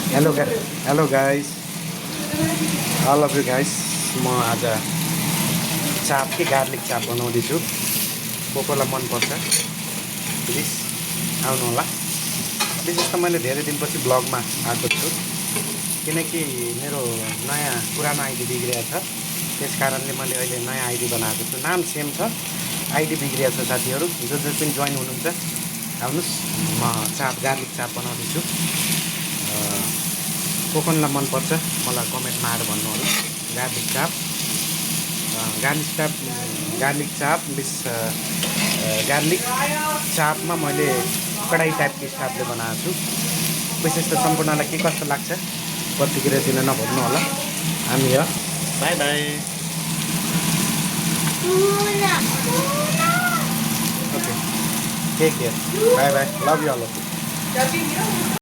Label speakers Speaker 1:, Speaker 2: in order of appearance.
Speaker 1: Hello guys, all of you guys. म आज चाप कि गार्लिक चाप बनाउँदैछु। को कोलाई मनपर्छ प्लिज आउनु होला। विशेष त मैले धेरै दिनपछि ब्लगमा आएको छु, किनकि मेरो नयाँ पुरानो आइडी बिग्रिएको छ। त्यस कारणले मैले अहिले नयाँ आइडी बनाएको छु। नाम सेम छ, आइडी बिग्रिएको छ। साथीहरू जो जो पनि जोइन हुनुहुन्छ आउनुहोस्। म गार्लिक चाप बनाउँदैछु। को कोलाई मनपर्छ मलाई कमेन्टमा आएर भन्नु होला। गार्लिक चाप, गार्लिक चाप मिस गार्लिक चापमा मैले कडाई टाइपको स्टाफले बनाएको छु। विशेष त सम्पूर्णलाई के कस्तो लाग्छ प्रतिक्रिया दिन नभन्नु होला। हामी हो, bye bye. Okay, take care, bye bye, love you all of you.